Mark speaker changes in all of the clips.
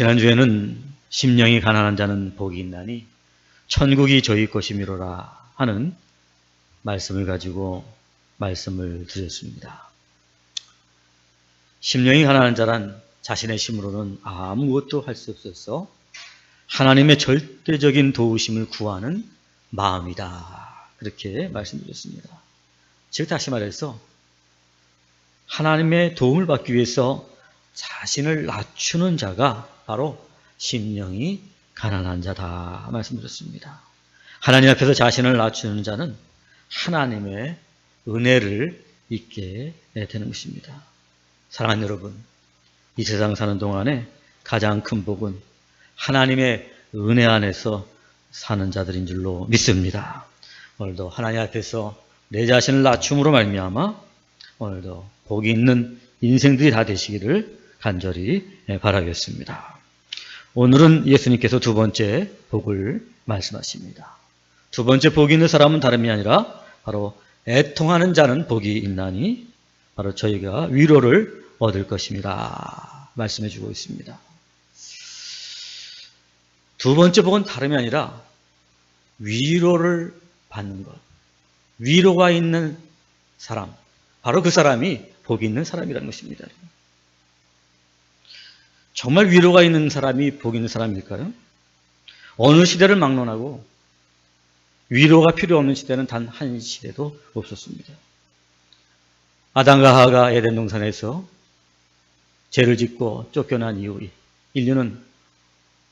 Speaker 1: 지난주에는 심령이 가난한 자는 복이 있나니 천국이 저희 것이미로라 하는 말씀을 가지고 말씀을 드렸습니다. 심령이 가난한 자란 자신의 힘으로는 아무것도 할 수 없어서 하나님의 절대적인 도우심을 구하는 마음이다. 그렇게 말씀드렸습니다. 즉 다시 말해서 하나님의 도움을 받기 위해서 자신을 낮추는 자가 바로 심령이 가난한 자다 말씀드렸습니다. 하나님 앞에서 자신을 낮추는 자는 하나님의 은혜를 잊게 되는 것입니다. 사랑하는 여러분, 이 세상 사는 동안에 가장 큰 복은 하나님의 은혜 안에서 사는 자들인 줄로 믿습니다. 오늘도 하나님 앞에서 내 자신을 낮춤으로 말미암아 오늘도 복이 있는 인생들이 다 되시기를 간절히 바라겠습니다. 오늘은 예수님께서 두 번째 복을 말씀하십니다. 두 번째 복이 있는 사람은 다름이 아니라 바로 애통하는 자는 복이 있나니 바로 저희가 위로를 얻을 것입니다. 말씀해 주고 있습니다. 두 번째 복은 다름이 아니라 위로를 받는 것. 위로가 있는 사람. 바로 그 사람이 복이 있는 사람이라는 것입니다. 정말 위로가 있는 사람이 복이 있는 사람일까요? 어느 시대를 막론하고 위로가 필요 없는 시대는 단 한 시대도 없었습니다. 아담과 하와가 에덴 동산에서 죄를 짓고 쫓겨난 이후 인류는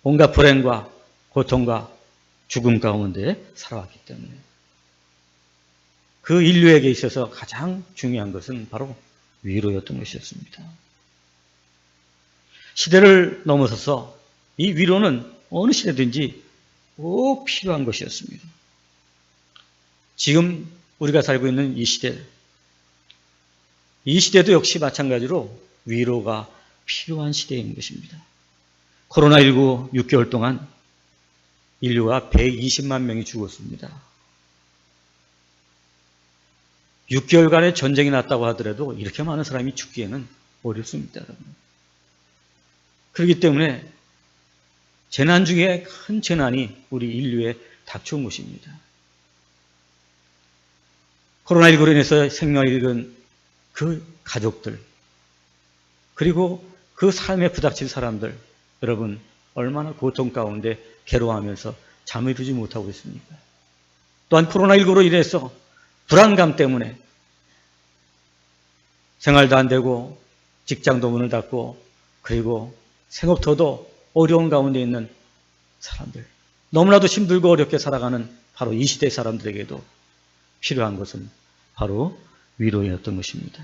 Speaker 1: 온갖 불행과 고통과 죽음 가운데 살아왔기 때문에 그 인류에게 있어서 가장 중요한 것은 바로 위로였던 것이었습니다. 시대를 넘어서서 이 위로는 어느 시대든지 꼭 필요한 것이었습니다. 지금 우리가 살고 있는 이 시대도 역시 마찬가지로 위로가 필요한 시대인 것입니다. 코로나19 6개월 동안 인류가 120만 명이 죽었습니다. 6개월간의 전쟁이 났다고 하더라도 이렇게 많은 사람이 죽기에는 어렵습니다. 그렇기 때문에 재난 중에 큰 재난이 우리 인류에 닥쳐온 것입니다. 코로나19로 인해서 생명을 잃은 그 가족들, 그리고 그 삶에 부닥칠 사람들, 여러분 얼마나 고통 가운데 괴로워하면서 잠을 이루지 못하고 있습니까? 또한 코로나19로 인해서 불안감 때문에 생활도 안 되고 직장도 문을 닫고 그리고 생업터도 어려운 가운데 있는 사람들, 너무나도 힘들고 어렵게 살아가는 바로 이 시대 사람들에게도 필요한 것은 바로 위로였던 것입니다.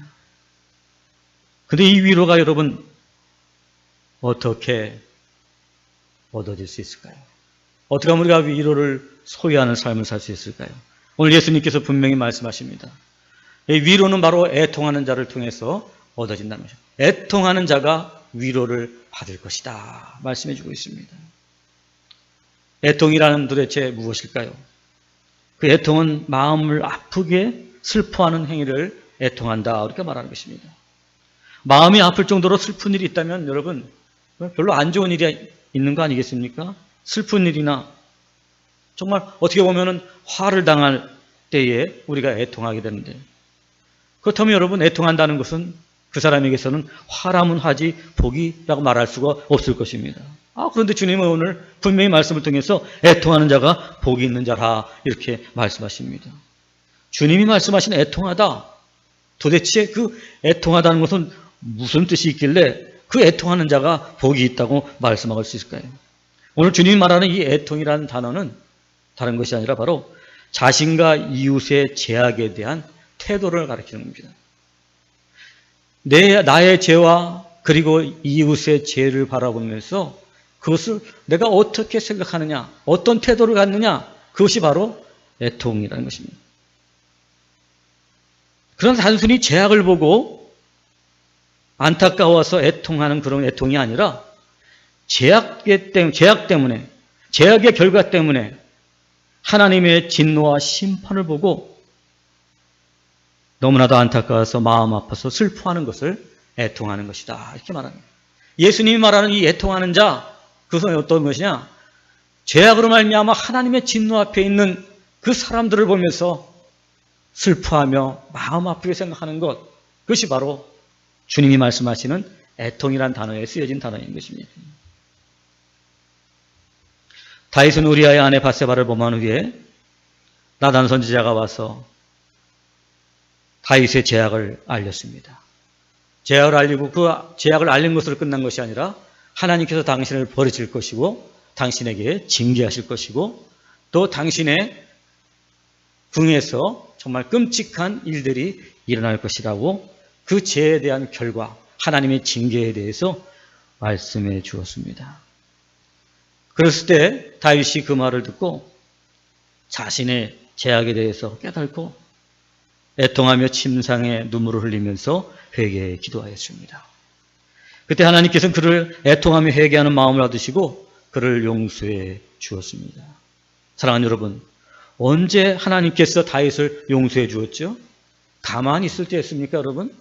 Speaker 1: 그런데 이 위로가 여러분 어떻게 얻어질 수 있을까요? 어떻게 하면 우리가 위로를 소유하는 삶을 살 수 있을까요? 오늘 예수님께서 분명히 말씀하십니다. 이 위로는 바로 애통하는 자를 통해서 얻어진다는 것입니다. 애통하는 자가 위로를 받을 것이다 말씀해 주고 있습니다. 애통이라는 도대체 무엇일까요? 그 애통은 마음을 아프게 슬퍼하는 행위를 애통한다 이렇게 말하는 것입니다. 마음이 아플 정도로 슬픈 일이 있다면 여러분 별로 안 좋은 일이 있는 거 아니겠습니까? 슬픈 일이나 정말 어떻게 보면은 화를 당할 때에 우리가 애통하게 되는데, 그렇다면 여러분 애통한다는 것은 그 사람에게서는 화라면 화지 복이라고 말할 수가 없을 것입니다. 그런데 주님은 오늘 분명히 말씀을 통해서 애통하는 자가 복이 있는 자라 이렇게 말씀하십니다. 주님이 말씀하신 애통하다, 도대체 그 애통하다는 것은 무슨 뜻이 있길래 그 애통하는 자가 복이 있다고 말씀할 수 있을까요? 오늘 주님이 말하는 이 애통이라는 단어는 다른 것이 아니라 바로 자신과 이웃의 죄악에 대한 태도를 가리키는 겁니다. 나의 죄와 그리고 이웃의 죄를 바라보면서 그것을 내가 어떻게 생각하느냐, 어떤 태도를 갖느냐, 그것이 바로 애통이라는 것입니다. 그런 단순히 죄악을 보고 안타까워서 애통하는 그런 애통이 아니라 죄악 때문에, 죄악의 결과 때문에 하나님의 진노와 심판을 보고 너무나도 안타까워서 마음 아파서 슬퍼하는 것을 애통하는 것이다 이렇게 말합니다. 예수님이 말하는 이 애통하는 자, 그것은 어떤 것이냐? 죄악으로 말미암아 하나님의 진노 앞에 있는 그 사람들을 보면서 슬퍼하며 마음 아프게 생각하는 것, 그것이 바로 주님이 말씀하시는 애통이란 단어에 쓰여진 단어인 것입니다. 다윗은 우리아의 아내 밧세바를 범한 후에 나단 선지자가 와서 다윗의 죄악을 알렸습니다. 죄악을 알리고 그 죄악을 알린 것으로 끝난 것이 아니라 하나님께서 당신을 버리실 것이고 당신에게 징계하실 것이고 또 당신의 궁에서 정말 끔찍한 일들이 일어날 것이라고 그 죄에 대한 결과, 하나님의 징계에 대해서 말씀해 주었습니다. 그랬을 때 다윗이 그 말을 듣고 자신의 죄악에 대해서 깨닫고 애통하며 침상에 눈물을 흘리면서 회개에 기도하였습니다. 그때 하나님께서는 그를 애통하며 회개하는 마음을 얻으시고 그를 용서해 주었습니다. 사랑하는 여러분, 언제 하나님께서 다윗을 용서해 주었죠? 가만히 있을 때였습니까, 여러분?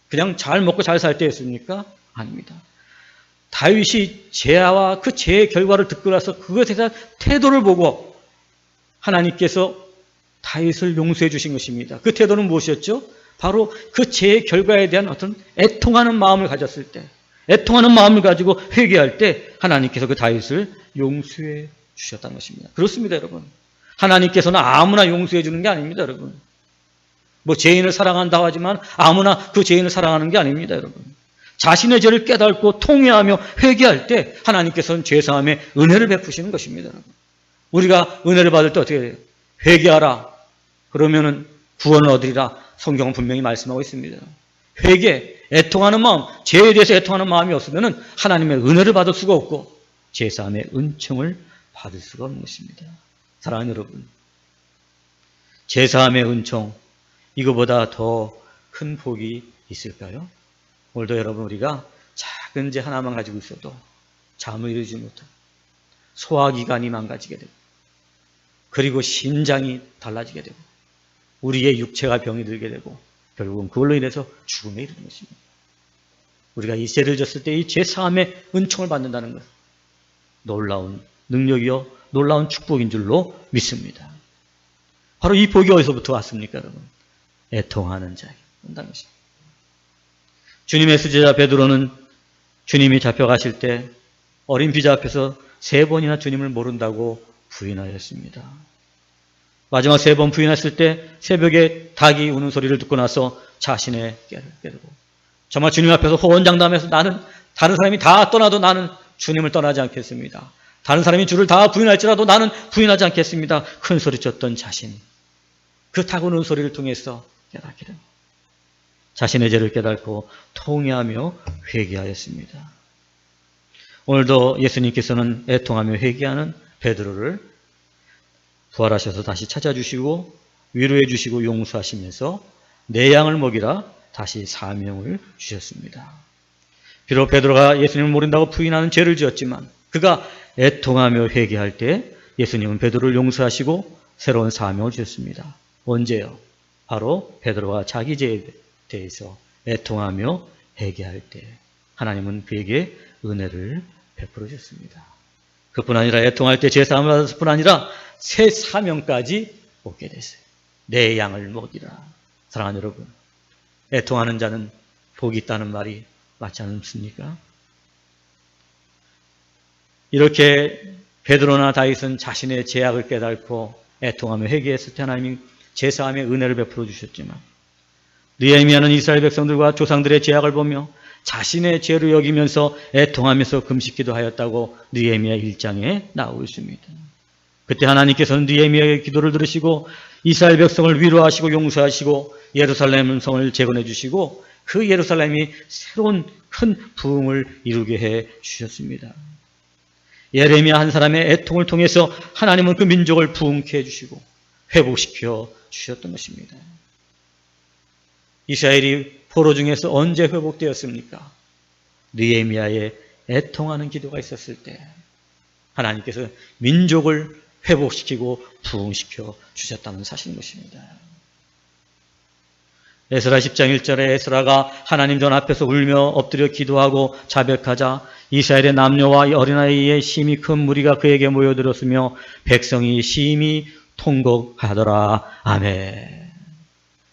Speaker 1: 그냥 잘 먹고 잘 살 때였습니까? 아닙니다. 다윗이 죄와 그 죄의 결과를 듣고 나서 그것에 대한 태도를 보고 하나님께서 다윗을 용서해 주신 것입니다. 그 태도는 무엇이었죠? 바로 그 죄의 결과에 대한 어떤 애통하는 마음을 가졌을 때, 애통하는 마음을 가지고 회개할 때 하나님께서 그 다윗을 용서해 주셨다는 것입니다. 그렇습니다, 여러분. 하나님께서는 아무나 용서해 주는 게 아닙니다, 여러분. 뭐 죄인을 사랑한다고 하지만 아무나 그 죄인을 사랑하는 게 아닙니다, 여러분. 자신의 죄를 깨닫고 통회하며 회개할 때 하나님께서는 죄사함의 은혜를 베푸시는 것입니다, 여러분. 우리가 은혜를 받을 때 어떻게 해요? 회개하라. 그러면은 구원을 얻으리라. 성경은 분명히 말씀하고 있습니다. 회개, 애통하는 마음, 죄에 대해서 애통하는 마음이 없으면은 하나님의 은혜를 받을 수가 없고 죄사함의 은총을 받을 수가 없는 것입니다. 사랑하는 여러분, 죄사함의 은총, 이거보다 더 큰 복이 있을까요? 오늘도 여러분, 우리가 작은 죄 하나만 가지고 있어도 잠을 이루지 못하고 소화기관이 망가지게 되고 그리고 심장이 달라지게 되고 우리의 육체가 병이 들게 되고 결국은 그걸로 인해서 죽음에 이르는 것입니다. 우리가 이 죄를 졌을 때 이 죄사함의 은총을 받는다는 것, 놀라운 능력이요 놀라운 축복인 줄로 믿습니다. 바로 이 복이 어디서부터 왔습니까, 여러분? 애통하는 자에게 온다는 것입니다. 주님의 수제자 베드로는 주님이 잡혀가실 때 어린 비자 앞에서 3번이나 주님을 모른다고 부인하였습니다. 마지막 3번 부인했을 때 새벽에 닭이 우는 소리를 듣고 나서 자신의 깨를 깨르고 정말 주님 앞에서 호언장담해서 나는 다른 사람이 다 떠나도 나는 주님을 떠나지 않겠습니다. 다른 사람이 주를 다 부인할지라도 나는 부인하지 않겠습니다. 큰 소리쳤던 자신, 그 닭 우는 소리를 통해서 깨닫게 됩니다. 자신의 죄를 깨닫고 통회하며 회개하였습니다. 오늘도 예수님께서는 애통하며 회개하는 베드로를 부활하셔서 다시 찾아주시고 위로해 주시고 용서하시면서 내 양을 먹이라 다시 사명을 주셨습니다. 비록 베드로가 예수님을 모른다고 부인하는 죄를 지었지만 그가 애통하며 회개할 때 예수님은 베드로를 용서하시고 새로운 사명을 주셨습니다. 언제요? 바로 베드로가 자기 죄에 대해서 애통하며 회개할 때 하나님은 그에게 은혜를 베풀어 주셨습니다. 그뿐 아니라 애통할 때 죄사함을 받았을 뿐 아니라 새 사명까지 얻게 됐어요. 내 양을 먹이라. 사랑하는 여러분, 애통하는 자는 복이 있다는 말이 맞지 않습니까? 이렇게 베드로나 다윗은 자신의 죄악을 깨닫고 애통하며 회개했을 때 하나님이 죄사함의 은혜를 베풀어 주셨지만 느헤미야는 이스라엘 백성들과 조상들의 죄악을 보며 자신의 죄로 여기면서 애통하면서 금식기도 하였다고 느헤미야 1장에 나오고 있습니다. 그때 하나님께서는 느헤미야의 기도를 들으시고 이스라엘 백성을 위로하시고 용서하시고 예루살렘 성을 재건해 주시고 그 예루살렘이 새로운 큰 부흥을 이루게 해 주셨습니다. 예레미야 한 사람의 애통을 통해서 하나님은 그 민족을 부흥케 해주시고 회복시켜 주셨던 것입니다. 이스라엘이 포로 중에서 언제 회복되었습니까? 느헤미야의 애통하는 기도가 있었을 때 하나님께서 민족을 회복시키고 부흥시켜 주셨다는 사실인 것입니다. 에스라 10장 1절에 에스라가 하나님 전 앞에서 울며 엎드려 기도하고 자백하자 이스라엘의 남녀와 어린아이의 심히 큰 무리가 그에게 모여들었으며 백성이 심히 통곡하더라. 아멘.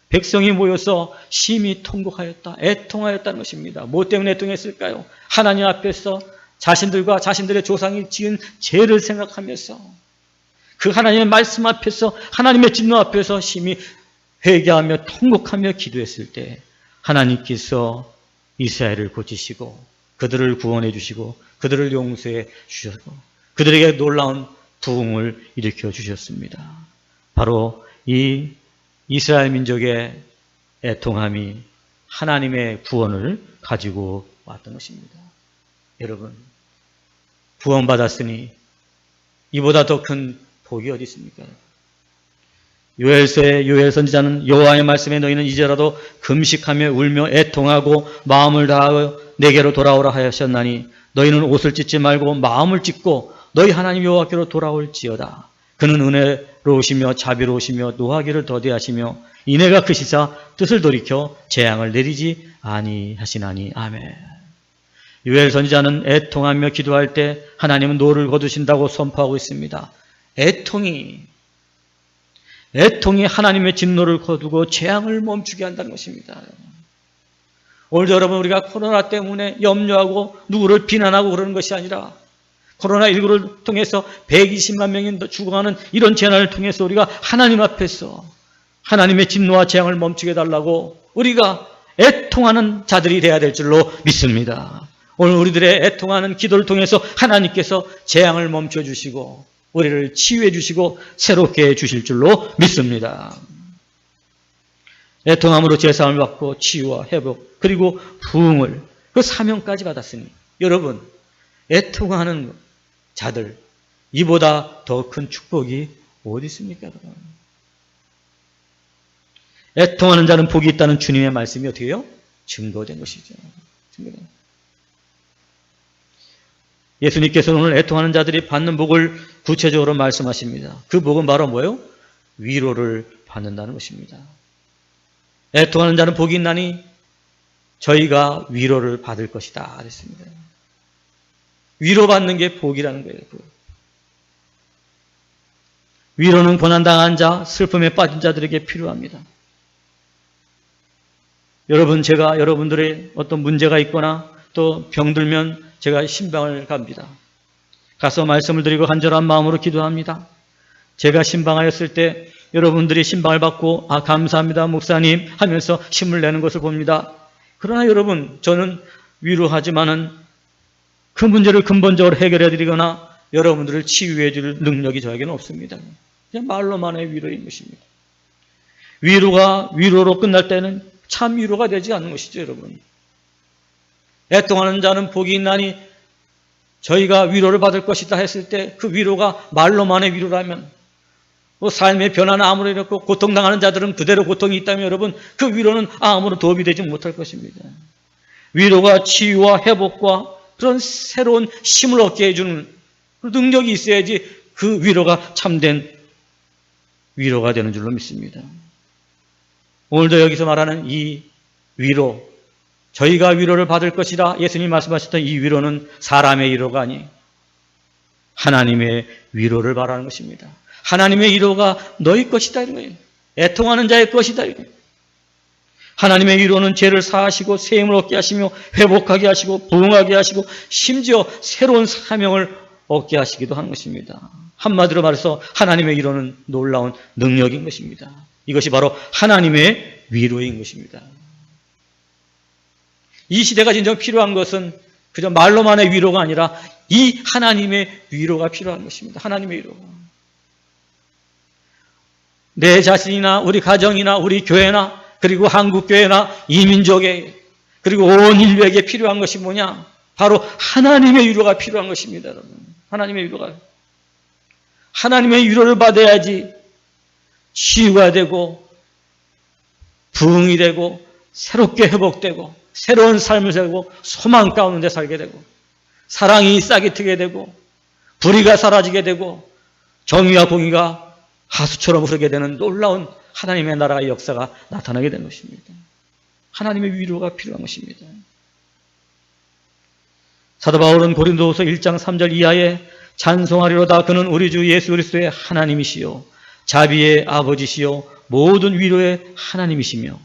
Speaker 1: 백성이 모여서 심히 통곡하였다. 애통하였다는 것입니다. 뭐 때문에 애통했을까요? 하나님 앞에서 자신들과 자신들의 조상이 지은 죄를 생각하면서 그 하나님의 말씀 앞에서 하나님의 진노 앞에서 심히 회개하며 통곡하며 기도했을 때 하나님께서 이스라엘을 고치시고 그들을 구원해 주시고 그들을 용서해 주셨고 그들에게 놀라운 부흥을 일으켜 주셨습니다. 바로 이 이스라엘 민족의 애통함이 하나님의 구원을 가지고 왔던 것입니다. 여러분, 구원받았으니 이보다 더 큰 복이 어디 있습니까? 요엘서의 요엘 선지자는 여호와의 말씀에 너희는 이제라도 금식하며 울며 애통하고 마음을 다하여 내게로 돌아오라 하셨나니 너희는 옷을 찢지 말고 마음을 찢고 너희 하나님 여호와께로 돌아올지어다. 그는 은혜로우시며 자비로우시며 노하기를 더디하시며 이내가 크시사 뜻을 돌이켜 재앙을 내리지 아니하시나니. 아멘. 요엘 선지자는 애통하며 기도할 때 하나님은 노를 거두신다고 선포하고 있습니다. 애통이 하나님의 진노를 거두고 재앙을 멈추게 한다는 것입니다. 오늘도 여러분, 우리가 코로나 때문에 염려하고 누구를 비난하고 그러는 것이 아니라 코로나19를 통해서 120만 명이 죽어가는 이런 재난을 통해서 우리가 하나님 앞에서 하나님의 진노와 재앙을 멈추게 해달라고 우리가 애통하는 자들이 되어야 될 줄로 믿습니다. 오늘 우리들의 애통하는 기도를 통해서 하나님께서 재앙을 멈춰주시고 우리를 치유해 주시고 새롭게 해주실 줄로 믿습니다. 애통함으로 제사함을 받고 치유와 회복 그리고 부흥을 그 사명까지 받았으니 여러분, 애통하는 자들 이보다 더 큰 축복이 어디 있습니까? 여러분? 애통하는 자는 복이 있다는 주님의 말씀이 어떻게 해요? 증거된 것이죠. 증거된. 예수님께서는 오늘 애통하는 자들이 받는 복을 구체적으로 말씀하십니다. 그 복은 바로 뭐예요? 위로를 받는다는 것입니다. 애통하는 자는 복이 있나니 저희가 위로를 받을 것이다 그랬습니다. 위로받는 게 복이라는 거예요. 위로는 고난당한 자, 슬픔에 빠진 자들에게 필요합니다. 여러분, 제가 여러분들의 어떤 문제가 있거나 또 병들면 제가 신방을 갑니다. 가서 말씀을 드리고 간절한 마음으로 기도합니다. 제가 신방하였을 때 여러분들이 신방을 받고 감사합니다 목사님 하면서 힘을 내는 것을 봅니다. 그러나 여러분, 저는 위로하지만은 그 문제를 근본적으로 해결해 드리거나 여러분들을 치유해 줄 능력이 저에게는 없습니다. 그냥 말로만의 위로인 것입니다. 위로가 위로로 끝날 때는 참 위로가 되지 않는 것이죠, 여러분. 애통하는 자는 복이 있나니 저희가 위로를 받을 것이다 했을 때 그 위로가 말로만의 위로라면 삶의 변화는 아무리 이렇고 고통당하는 자들은 그대로 고통이 있다면 여러분 그 위로는 아무런 도움이 되지 못할 것입니다. 위로가 치유와 회복과 그런 새로운 힘을 얻게 해주는 능력이 있어야지 그 위로가 참된 위로가 되는 줄로 믿습니다. 오늘도 여기서 말하는 이 위로, 저희가 위로를 받을 것이다 예수님이 말씀하셨던 이 위로는 사람의 위로가 아니 하나님의 위로를 말하는 것입니다. 하나님의 위로가 너희 것이다 이런 거예요. 애통하는 자의 것이다 이런 거예요. 하나님의 위로는 죄를 사하시고 세임을 얻게 하시며 회복하게 하시고 부흥하게 하시고 심지어 새로운 사명을 얻게 하시기도 하는 것입니다. 한마디로 말해서 하나님의 위로는 놀라운 능력인 것입니다. 이것이 바로 하나님의 위로인 것입니다. 이 시대가 진정 필요한 것은 그저 말로만의 위로가 아니라 이 하나님의 위로가 필요한 것입니다. 하나님의 위로. 내 자신이나 우리 가정이나 우리 교회나 그리고 한국교회나 이민족에 그리고 온 인류에게 필요한 것이 뭐냐? 바로 하나님의 위로가 필요한 것입니다. 여러분. 하나님의 위로가. 하나님의 위로를 받아야지 치유가 되고 부흥이 되고 새롭게 회복되고 새로운 삶을 살고 소망 가운데 살게 되고 사랑이 싹이 트게 되고 불의가 사라지게 되고 정의와 공의가 하수처럼 흐르게 되는 놀라운 하나님의 나라의 역사가 나타나게 된 것입니다. 하나님의 위로가 필요한 것입니다. 사도 바울은 고린도후서 1장 3절 이하에 찬송하리로다 그는 우리 주 예수 그리스도의 하나님이시요 자비의 아버지시요 모든 위로의 하나님이시며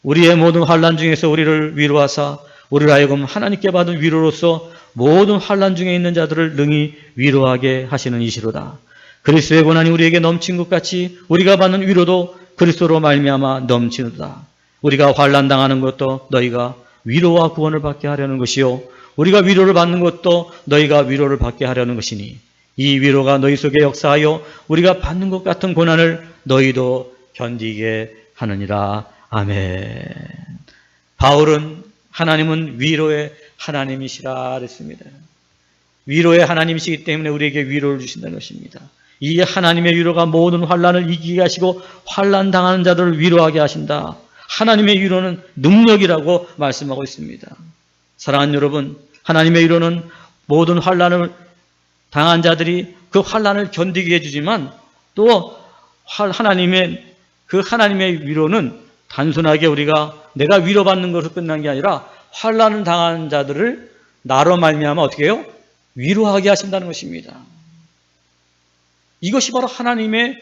Speaker 1: 우리의 모든 환난 중에서 우리를 위로하사 우리를 하여금 하나님께 받은 위로로서 모든 환난 중에 있는 자들을 능히 위로하게 하시는 이시로다. 그리스도의 고난이 우리에게 넘친 것 같이 우리가 받는 위로도 그리스도로 말미암아 넘치노다. 우리가 환난 당하는 것도 너희가 위로와 구원을 받게 하려는 것이요 우리가 위로를 받는 것도 너희가 위로를 받게 하려는 것이니 이 위로가 너희 속에 역사하여 우리가 받는 것 같은 고난을 너희도 견디게 하느니라. 아멘. 바울은 하나님은 위로의 하나님이시라 그랬습니다. 위로의 하나님이시기 때문에 우리에게 위로를 주신다는 것입니다. 이 하나님의 위로가 모든 환난을 이기게 하시고 환난 당하는 자들을 위로하게 하신다. 하나님의 위로는 능력이라고 말씀하고 있습니다. 사랑하는 여러분, 하나님의 위로는 모든 환난을 당한 자들이 그 환난을 견디게 해주지만 또 하나님의 위로는 단순하게 우리가 내가 위로받는 것으로 끝난 게 아니라 환난을 당한 자들을 나로 말미암아 어떻게 해요? 위로하게 하신다는 것입니다. 이것이 바로 하나님의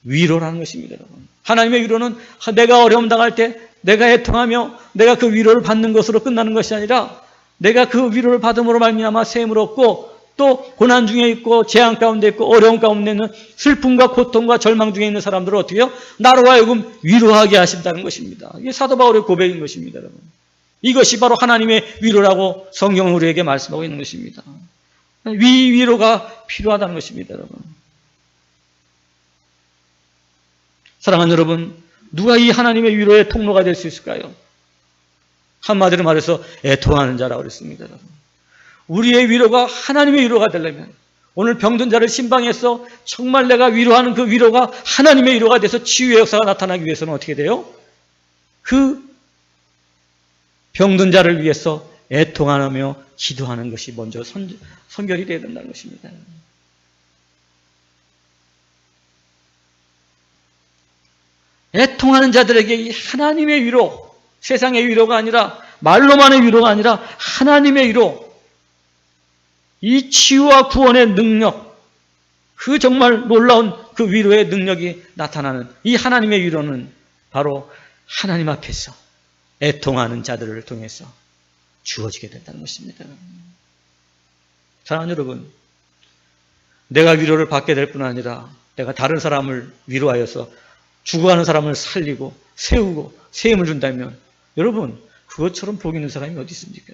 Speaker 1: 위로라는 것입니다, 여러분. 하나님의 위로는 내가 어려움 당할 때 내가 애통하며 내가 그 위로를 받는 것으로 끝나는 것이 아니라 내가 그 위로를 받음으로 말미암아 셈을 얻고 또 고난 중에 있고 재앙 가운데 있고 어려움 가운데 있는 슬픔과 고통과 절망 중에 있는 사람들을 어떻게 해요? 나로 하여금 위로하게 하신다는 것입니다. 이게 사도 바울의 고백인 것입니다, 여러분. 이것이 바로 하나님의 위로라고 성경은 우리에게 말씀하고 있는 것입니다. 위로가 필요하다는 것입니다, 여러분. 사랑하는 여러분, 누가 이 하나님의 위로의 통로가 될 수 있을까요? 한마디로 말해서 애통하는 자라고 그랬습니다, 여러분. 우리의 위로가 하나님의 위로가 되려면 오늘 병든 자를 신방해서 정말 내가 위로하는 그 위로가 하나님의 위로가 돼서 치유의 역사가 나타나기 위해서는 어떻게 돼요? 그 병든 자를 위해서 애통하며 기도하는 것이 먼저 선결이 되어야 된다는 것입니다. 애통하는 자들에게 이 하나님의 위로, 세상의 위로가 아니라 말로만의 위로가 아니라 하나님의 위로, 이 치유와 구원의 능력, 그 정말 놀라운 그 위로의 능력이 나타나는 이 하나님의 위로는 바로 하나님 앞에서 애통하는 자들을 통해서 주어지게 된다는 것입니다. 사랑하는 여러분, 내가 위로를 받게 될 뿐 아니라 내가 다른 사람을 위로하여서 죽어가는 사람을 살리고 세우고 세임을 준다면 여러분, 그것처럼 복 있는 사람이 어디 있습니까?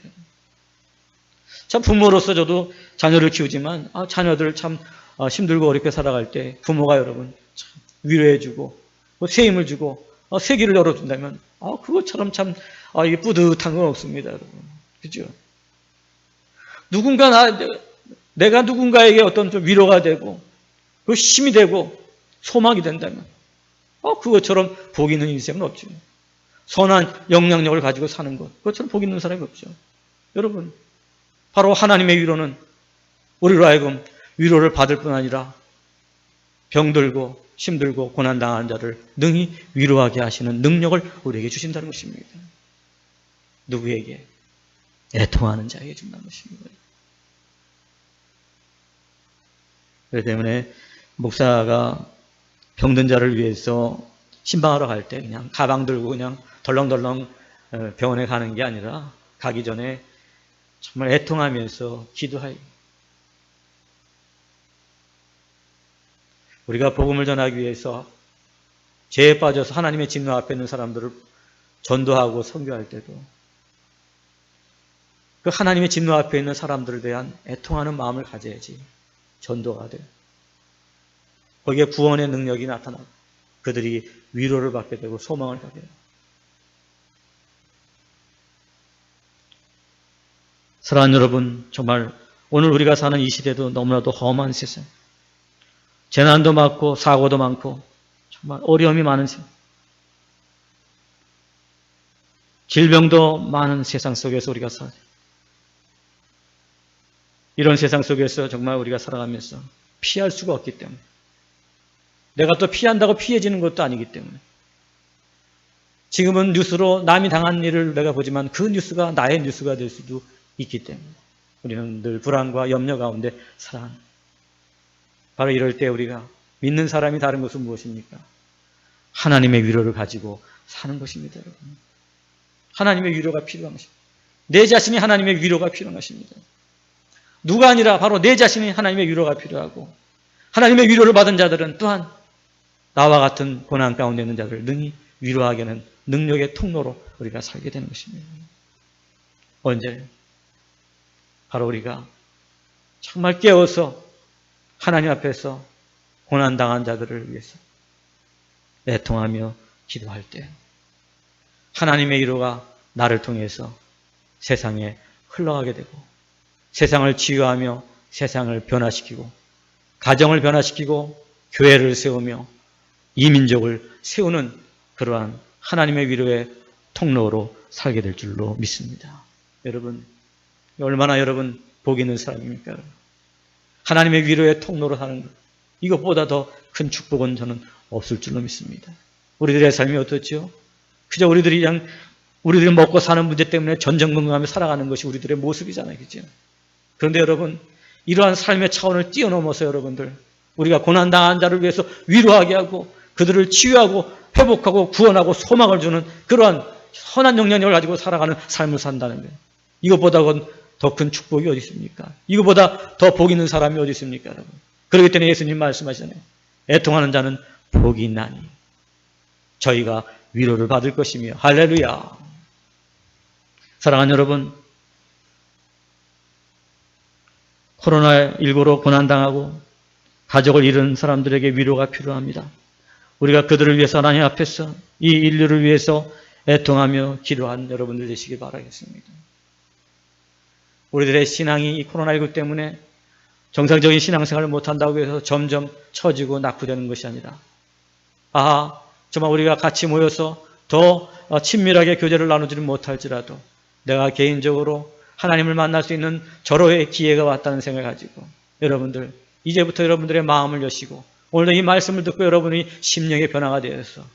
Speaker 1: 참 부모로서 저도 자녀를 키우지만 자녀들 참 힘들고 어렵게 살아갈 때 부모가 여러분 참 위로해주고 세임을 주고 세기를 열어준다면 그것처럼 참 이게 뿌듯한 건 없습니다, 여러분. 그죠? 내가 누군가에게 어떤 좀 위로가 되고 그 힘이 되고 소망이 된다면 그것처럼 복 있는 인생은 없죠. 선한 영향력을 가지고 사는 것, 그것처럼 복 있는 사람이 없죠. 여러분, 바로 하나님의 위로는 우리로 하여금 위로를 받을 뿐 아니라 병들고 힘들고 고난당한 자를 능히 위로하게 하시는 능력을 우리에게 주신다는 것입니다. 누구에게? 애통하는 자에게 준다는 것입니다. 그렇기 때문에 목사가 병든 자를 위해서 신방하러 갈 때 그냥 가방 들고 그냥 덜렁덜렁 병원에 가는 게 아니라 가기 전에 정말 애통하면서 기도하여 우리가 복음을 전하기 위해서 죄에 빠져서 하나님의 진노 앞에 있는 사람들을 전도하고 선교할 때도 그 하나님의 진노 앞에 있는 사람들에 대한 애통하는 마음을 가져야지 전도가 돼. 거기에 구원의 능력이 나타나고 그들이 위로를 받게 되고 소망을 받게 돼요. 사랑하는 여러분, 정말 오늘 우리가 사는 이 시대도 너무나도 험한 세상, 재난도 많고 사고도 많고 정말 어려움이 많은 세상, 질병도 많은 세상 속에서 우리가 살아요. 이런 세상 속에서 정말 우리가 살아가면서 피할 수가 없기 때문에 내가 또 피한다고 피해지는 것도 아니기 때문에. 지금은 뉴스로 남이 당한 일을 내가 보지만 그 뉴스가 나의 뉴스가 될 수도 있기 때문에 우리는 늘 불안과 염려 가운데 살아갑니다. 바로 이럴 때 우리가 믿는 사람이 다른 것은 무엇입니까? 하나님의 위로를 가지고 사는 것입니다, 여러분. 하나님의 위로가 필요한 것입니다. 내 자신이 하나님의 위로가 필요한 것입니다. 누가 아니라 바로 내 자신이 하나님의 위로가 필요하고 하나님의 위로를 받은 자들은 또한 나와 같은 고난 가운데 있는 자들을 능히 위로하게 하는 능력의 통로로 우리가 살게 되는 것입니다. 언제? 바로 우리가 정말 깨어서 하나님 앞에서 고난당한 자들을 위해서 애통하며 기도할 때 하나님의 위로가 나를 통해서 세상에 흘러가게 되고 세상을 치유하며 세상을 변화시키고 가정을 변화시키고 교회를 세우며 이 민족을 세우는 그러한 하나님의 위로의 통로로 살게 될 줄로 믿습니다. 여러분, 얼마나 여러분 복 있는 사람입니까? 여러분? 하나님의 위로의 통로로 사는 것, 이것보다 더 큰 축복은 저는 없을 줄로 믿습니다. 우리들의 삶이 어떻죠? 그저 우리들이 먹고 사는 문제 때문에 전전긍긍하며 살아가는 것이 우리들의 모습이잖아요. 그죠? 그런데 여러분, 이러한 삶의 차원을 뛰어넘어서 여러분들, 우리가 고난당한 자를 위해서 위로하게 하고 그들을 치유하고 회복하고 구원하고 소망을 주는 그러한 선한 영향력을 가지고 살아가는 삶을 산다는 거예요. 이것보다 더 큰 축복이 어디 있습니까? 이것보다 더 복 있는 사람이 어디 있습니까, 여러분? 그렇기 때문에 예수님 말씀하시잖아요. 애통하는 자는 복이 있나니 저희가 위로를 받을 것이며. 할렐루야. 사랑하는 여러분, 코로나19로 고난당하고 가족을 잃은 사람들에게 위로가 필요합니다. 우리가 그들을 위해서 하나님 앞에서 이 인류를 위해서 애통하며 기도한 여러분들 되시길 바라겠습니다. 우리들의 신앙이 이 코로나19 때문에 정상적인 신앙생활을 못한다고 해서 점점 처지고 낙후되는 것이 아니라 정말 우리가 같이 모여서 더 친밀하게 교제를 나누지는 못할지라도 내가 개인적으로 하나님을 만날 수 있는 절호의 기회가 왔다는 생각을 가지고 여러분들 이제부터 여러분들의 마음을 여시고 오늘도 이 말씀을 듣고 여러분이 심령의 변화가 되어서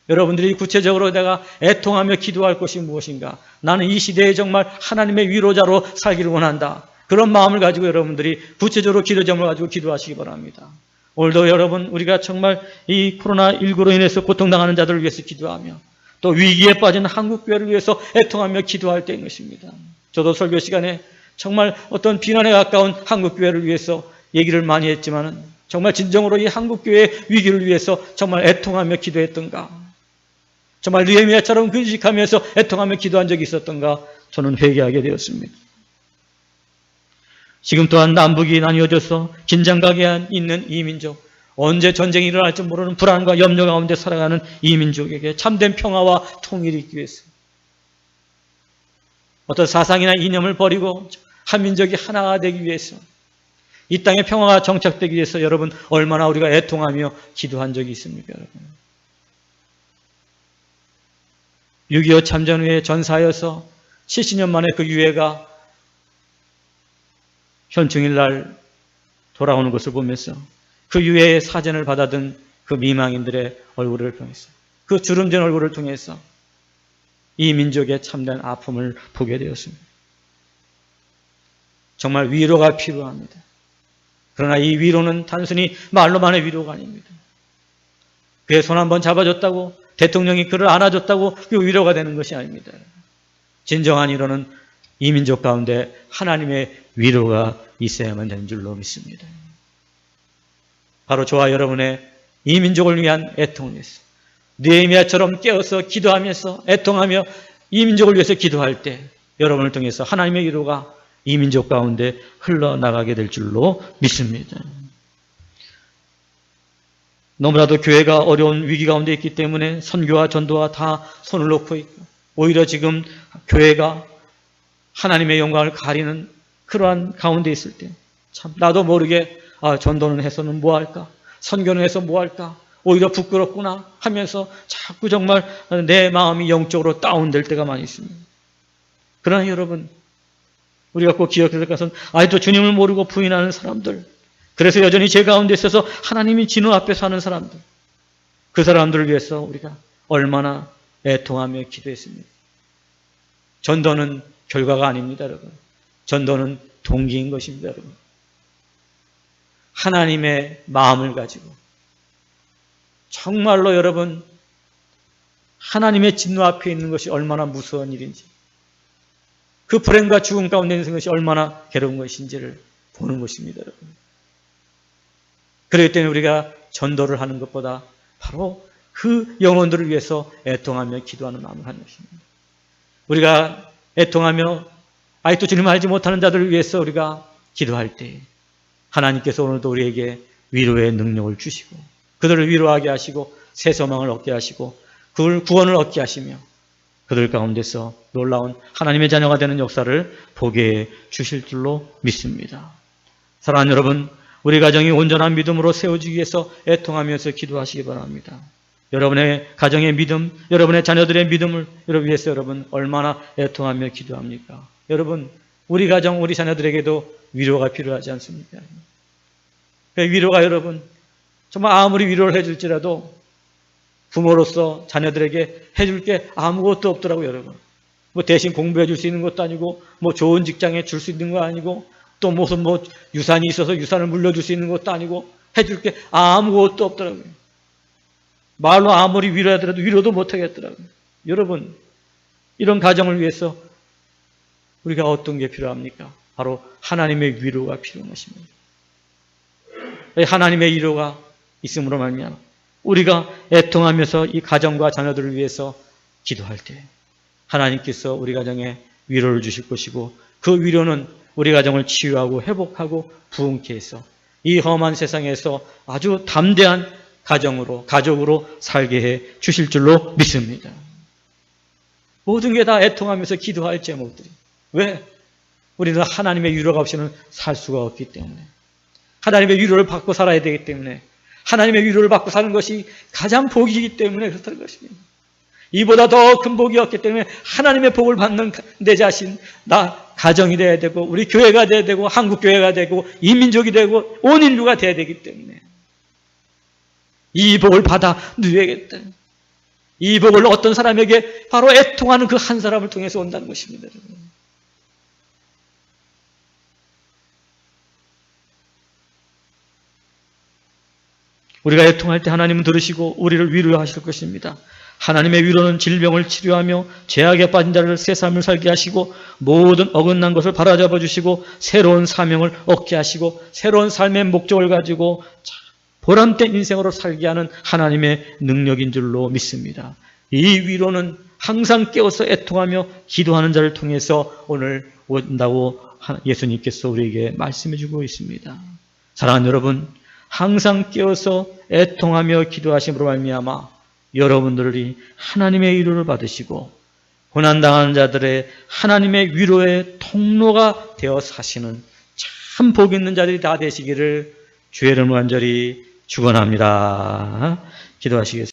Speaker 1: 여러분들이 구체적으로 내가 애통하며 기도할 것이 무엇인가, 나는 이 시대에 정말 하나님의 위로자로 살기를 원한다, 그런 마음을 가지고 여러분들이 구체적으로 기도점을 가지고 기도하시기 바랍니다. 오늘도 여러분 우리가 정말 이 코로나19로 인해서 고통당하는 자들을 위해서 기도하며 또 위기에 빠진 한국교회를 위해서 애통하며 기도할 때인 것입니다. 저도 설교 시간에 정말 어떤 비난에 가까운 한국교회를 위해서 얘기를 많이 했지만 정말 진정으로 이 한국교회의 위기를 위해서 정말 애통하며 기도했던가, 정말 느헤미야처럼 근식하면서 애통하며 기도한 적이 있었던가 저는 회개하게 되었습니다. 지금 또한 남북이 나뉘어져서 긴장감에 있는 이 민족, 언제 전쟁이 일어날지 모르는 불안과 염려 가운데 살아가는 이 민족에게 참된 평화와 통일이 있기 위해서 어떤 사상이나 이념을 버리고 한 민족이 하나가 되기 위해서 이 땅에 평화가 정착되기 위해서 여러분 얼마나 우리가 애통하며 기도한 적이 있습니까, 여러분? 6.25 참전 후에 전사하여서 70년 만에 그 유해가 현충일날 돌아오는 것을 보면서 그 유해의 사진을 받아든 그 미망인들의 얼굴을 통해서, 그 주름진 얼굴을 통해서 이 민족의 참된 아픔을 보게 되었습니다. 정말 위로가 필요합니다. 그러나 이 위로는 단순히 말로만의 위로가 아닙니다. 그의 손 한번 잡아줬다고, 대통령이 그를 안아줬다고 그 위로가 되는 것이 아닙니다. 진정한 위로는 이 민족 가운데 하나님의 위로가 있어야만 되는 줄로 믿습니다. 바로 저와 여러분의 이 민족을 위한 애통을 위해서 느헤미야처럼 깨어서 기도하면서 애통하며 이 민족을 위해서 기도할 때 여러분을 통해서 하나님의 위로가 이 민족 가운데 흘러나가게 될 줄로 믿습니다. 너무나도 교회가 어려운 위기 가운데 있기 때문에 선교와 전도와 다 손을 놓고 있고, 오히려 지금 교회가 하나님의 영광을 가리는 그러한 가운데 있을 때 참 나도 모르게 전도는 해서는 뭐할까, 선교는 해서 뭐할까, 오히려 부끄럽구나 하면서 자꾸 정말 내 마음이 영적으로 다운될 때가 많이 있습니다. 그러나 여러분, 우리가 꼭 기억해야 될 것은 아직도 주님을 모르고 부인하는 사람들, 그래서 여전히 죄 가운데 있어서 하나님이 진노 앞에 사는 사람들, 그 사람들을 위해서 우리가 얼마나 애통하며 기도했습니까? 전도는 결과가 아닙니다, 여러분. 전도는 동기인 것입니다, 여러분. 하나님의 마음을 가지고 정말로 여러분 하나님의 진노 앞에 있는 것이 얼마나 무서운 일인지, 그 불행과 죽음 가운데 있는 것이 얼마나 괴로운 것인지를 보는 것입니다, 여러분. 그렇기 때문에 우리가 전도를 하는 것보다 바로 그 영혼들을 위해서 애통하며 기도하는 마음을 하는 것입니다. 우리가 애통하며 아직도 주님을 알지 못하는 자들을 위해서 우리가 기도할 때 하나님께서 오늘도 우리에게 위로의 능력을 주시고 그들을 위로하게 하시고 새 소망을 얻게 하시고 그들 구원을 얻게 하시며 그들 가운데서 놀라운 하나님의 자녀가 되는 역사를 보게 주실 줄로 믿습니다. 사랑하는 여러분, 우리 가정이 온전한 믿음으로 세워지기 위해서 애통하면서 기도하시기 바랍니다. 여러분의 가정의 믿음, 여러분의 자녀들의 믿음을 위해서 여러분 얼마나 애통하며 기도합니까? 여러분, 우리 가정, 우리 자녀들에게도 위로가 필요하지 않습니까? 그 위로가 여러분 정말 아무리 위로를 해줄지라도 부모로서 자녀들에게 해줄 게 아무것도 없더라고요, 여러분. 뭐 대신 공부해 줄 수 있는 것도 아니고, 뭐 좋은 직장에 줄 수 있는 거 아니고, 또 무슨 뭐 유산이 있어서 유산을 물려줄 수 있는 것도 아니고, 해줄 게 아무것도 없더라고요. 말로 아무리 위로하더라도 위로도 못하겠더라고요. 여러분, 이런 가정을 위해서 우리가 어떤 게 필요합니까? 바로 하나님의 위로가 필요한 것입니다. 하나님의 위로가 있음으로 말미암아 우리가 애통하면서 이 가정과 자녀들을 위해서 기도할 때 하나님께서 우리 가정에 위로를 주실 것이고 그 위로는 우리 가정을 치유하고 회복하고 부흥케 해서 이 험한 세상에서 아주 담대한 가족으로 살게 해 주실 줄로 믿습니다. 모든 게 다 애통하면서 기도할 제목들이. 왜? 우리는 하나님의 위로가 없이는 살 수가 없기 때문에. 하나님의 위로를 받고 살아야 되기 때문에. 하나님의 위로를 받고 사는 것이 가장 복이기 때문에 그렇다는 것입니다. 이보다 더 큰 복이 없기 때문에 하나님의 복을 받는 내 자신, 나 가정이 돼야 되고 우리 교회가 돼야 되고 한국 교회가 되고 이민족이 되고 온 인류가 돼야 되기 때문에 이 복을 받아 누려야겠다. 이 복을 어떤 사람에게 바로 애통하는 그 한 사람을 통해서 온다는 것입니다. 우리가 애통할 때 하나님은 들으시고 우리를 위로하실 것입니다. 하나님의 위로는 질병을 치료하며 죄악에 빠진 자를 새 삶을 살게 하시고 모든 어긋난 것을 바로잡아 주시고 새로운 사명을 얻게 하시고 새로운 삶의 목적을 가지고 보람된 인생으로 살게 하는 하나님의 능력인 줄로 믿습니다. 이 위로는 항상 깨어서 애통하며 기도하는 자를 통해서 오늘 온다고 예수님께서 우리에게 말씀해 주고 있습니다. 사랑하는 여러분, 항상 깨어서 애통하며 기도하심으로 말미암아 여러분들이 하나님의 위로를 받으시고 고난당하는 자들의 하나님의 위로의 통로가 되어 사시는 참 복 있는 자들이 다 되시기를 주의 이름으로 간절히 축원합니다. 기도하시겠습니다.